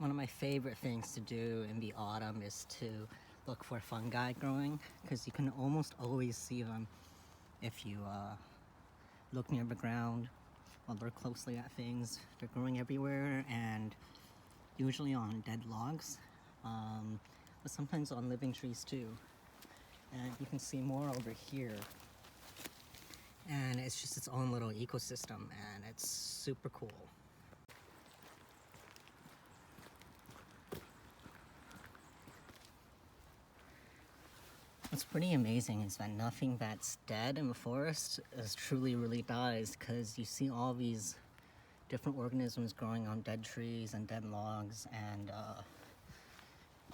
One of my favorite things to do in the autumn is to look for fungi growing, because you can almost always see them if you look near the ground or look closely at things. They're growing everywhere, and usually on dead logs, but sometimes on living trees too. And you can see more over here, and it's just its own little ecosystem, and it's super cool. What's pretty amazing is that nothing that's dead in the forest is truly really dies, because you see all these different organisms growing on dead trees and dead logs, and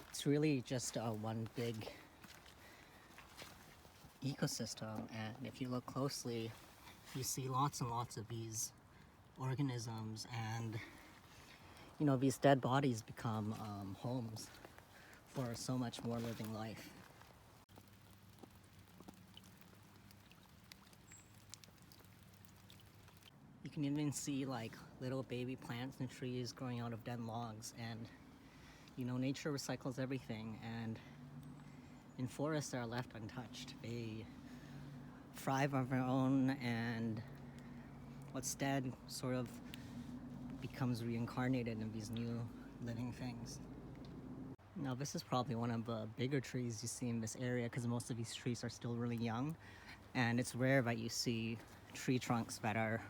it's really just one big ecosystem. And if you look closely, you see lots and lots of these organisms, and these dead bodies become homes for so much more living life. You can even see like little baby plants and trees growing out of dead logs, and nature recycles everything, and in forests that are left untouched, they thrive on their own, and what's dead sort of becomes reincarnated in these new living things. Now, this is probably one of the bigger trees you see in this area, because most of these trees are still really young, and it's rare that you see tree trunks that are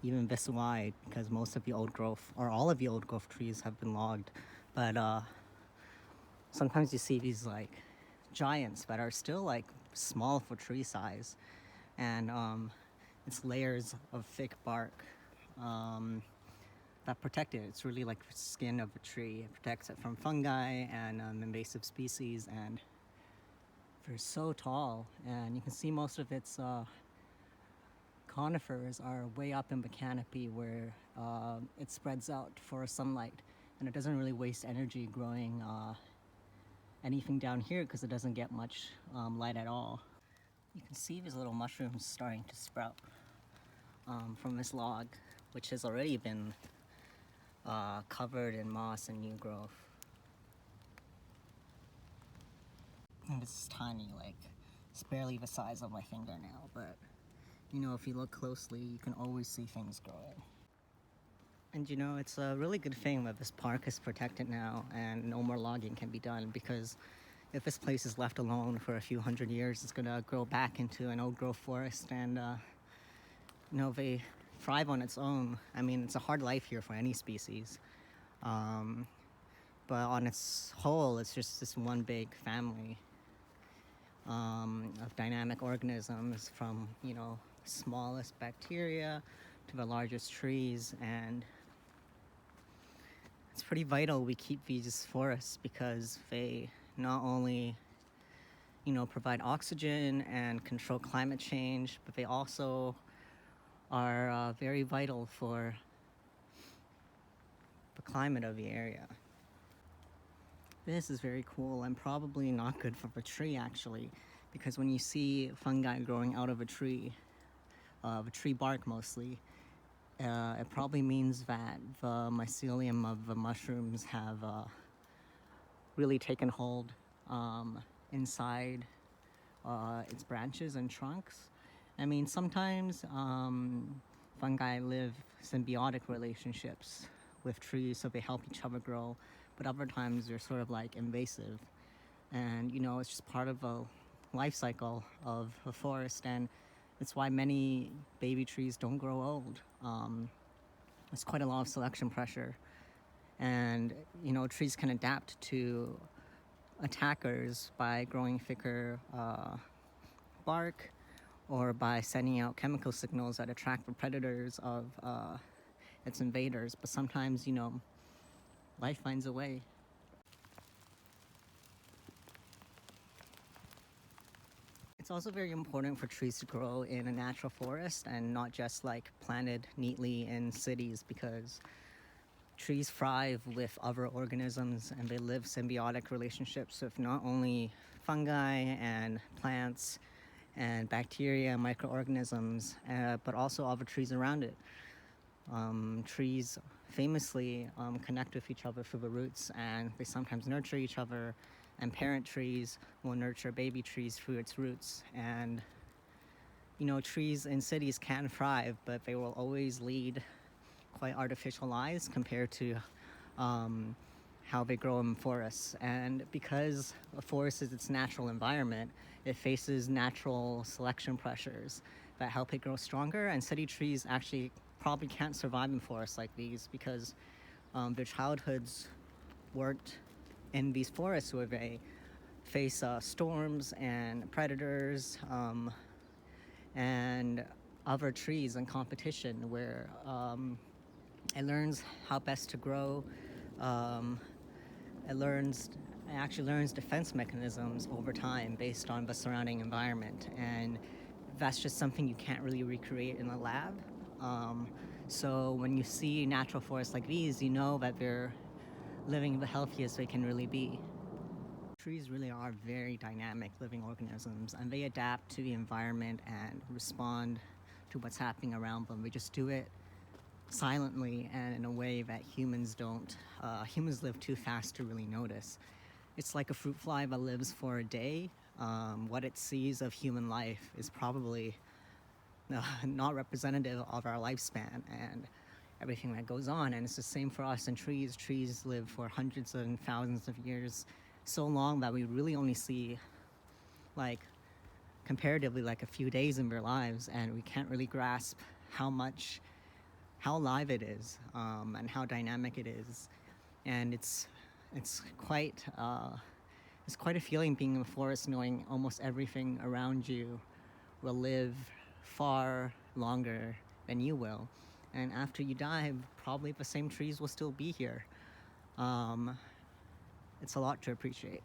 even this wide, because most of the old growth, or all of the old growth trees, have been logged. But sometimes you see these like giants that are still like small for tree size, and it's layers of thick bark that protect it. It's really like the skin of a tree. It protects it from fungi and invasive species, and they're so tall, and you can see most of its conifers are way up in the canopy, where it spreads out for sunlight, and it doesn't really waste energy growing anything down here, because it doesn't get much light at all. You can see these little mushrooms starting to sprout from this log, which has already been covered in moss and new growth. And this is tiny, like it's barely the size of my fingernail, but if you look closely, you can always see things growing. And it's a really good thing that this park is protected now and no more logging can be done, because if this place is left alone for a few hundred years, it's gonna grow back into an old growth forest, and they thrive on its own. I mean, it's a hard life here for any species, but on its whole, it's just this one big family of dynamic organisms, from smallest bacteria to the largest trees. And it's pretty vital we keep these forests, because they not only provide oxygen and control climate change, but they also are very vital for the climate of the area. This is very cool, and probably not good for the tree, actually, because when you see fungi growing out of a tree bark mostly, it probably means that the mycelium of the mushrooms have really taken hold inside its branches and trunks. I mean, sometimes fungi live symbiotic relationships with trees, so they help each other grow, but other times they're sort of like invasive. And it's just part of a life cycle of a forest, and it's why many baby trees don't grow old. It's quite a lot of selection pressure, and trees can adapt to attackers by growing thicker bark, or by sending out chemical signals that attract the predators of its invaders. But sometimes life finds a way. It's also very important for trees to grow in a natural forest, and not just like planted neatly in cities, because trees thrive with other organisms, and they live symbiotic relationships with not only fungi and plants and bacteria and microorganisms, but also other trees around it. Trees famously connect with each other through the roots, and they sometimes nurture each other. And parent trees will nurture baby trees through its roots. And trees in cities can thrive, but they will always lead quite artificial lives compared to um, how they grow in forests. And because a forest is its natural environment, it faces natural selection pressures that help it grow stronger. And city trees actually probably can't survive in forests like these because their childhoods worked in these forests where they face storms and predators and other trees and competition where it learns how best to grow. Um, it actually learns defense mechanisms over time based on the surrounding environment, and that's just something you can't really recreate in a lab. Um, so when you see natural forests like these, you know that they're living the healthiest they can really be. Trees really are very dynamic living organisms, and they adapt to the environment and respond to what's happening around them. They just do it silently and in a way that humans don't. Humans live too fast to really notice. It's like a fruit fly that lives for a day. What it sees of human life is probably not representative of our lifespan and everything that goes on. And it's the same for us and trees. Trees live for hundreds and thousands of years, so long that we really only see, like, comparatively, like a few days in their lives, and we can't really grasp how alive it is and how dynamic it is. And it's quite it's quite a feeling being in a forest, knowing almost everything around you will live far longer than you will. And after you die, probably the same trees will still be here. Um, it's a lot to appreciate.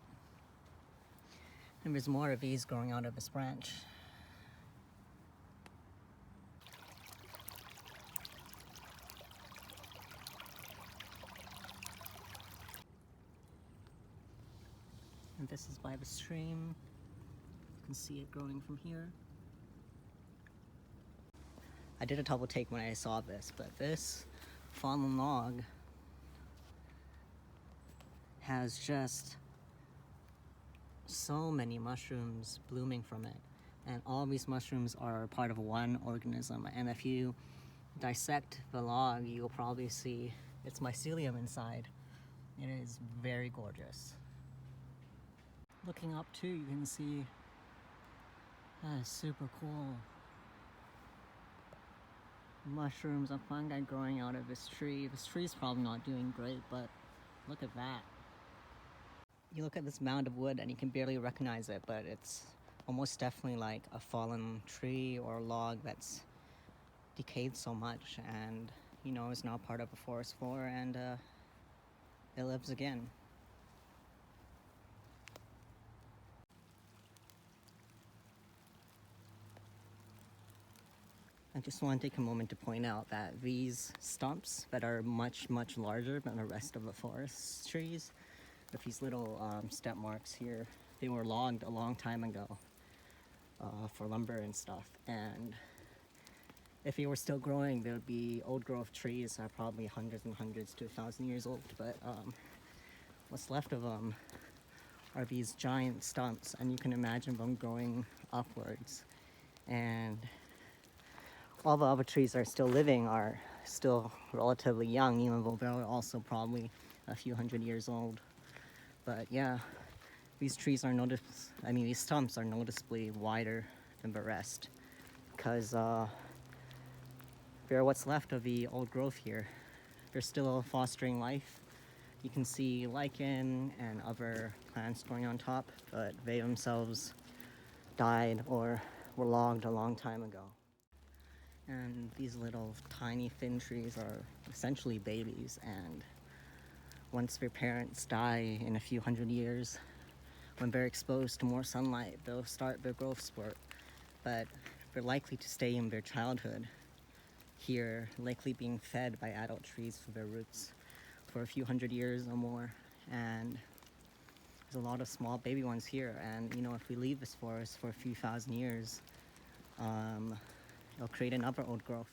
And there's more of these growing out of this branch. And this is by the stream. You can see it growing from here. I did a double take when I saw this, but this fallen log has just so many mushrooms blooming from it. And all these mushrooms are part of one organism. And if you dissect the log, you'll probably see its mycelium inside. It is very gorgeous. Looking up too, you can see that is super cool. Mushrooms and fungi growing out of this tree. This tree's probably not doing great, but look at that. You look at this mound of wood and you can barely recognize it, but it's almost definitely like a fallen tree or log that's decayed so much and is now part of a forest floor, and it lives again. I just want to take a moment to point out that these stumps that are much, much larger than the rest of the forest trees, with these little step marks here, they were logged a long time ago for lumber and stuff. And if they were still growing, there would be old growth trees that are probably hundreds and hundreds to 1,000 years old. But what's left of them are these giant stumps, and you can imagine them growing upwards. And all the other trees that are still living are still relatively young, even though they're also probably a few hundred years old. But yeah, these stumps are noticeably wider than the rest because they're what's left of the old growth here. They're still fostering life. You can see lichen and other plants growing on top, but they themselves died or were logged a long time ago. And these little tiny thin trees are essentially babies, and once their parents die in a few hundred years, when they're exposed to more sunlight, they'll start their growth spurt. But they're likely to stay in their childhood here, likely being fed by adult trees through their roots for a few hundred years or more. And there's a lot of small baby ones here, and if we leave this forest for a few thousand years, it'll create another old growth.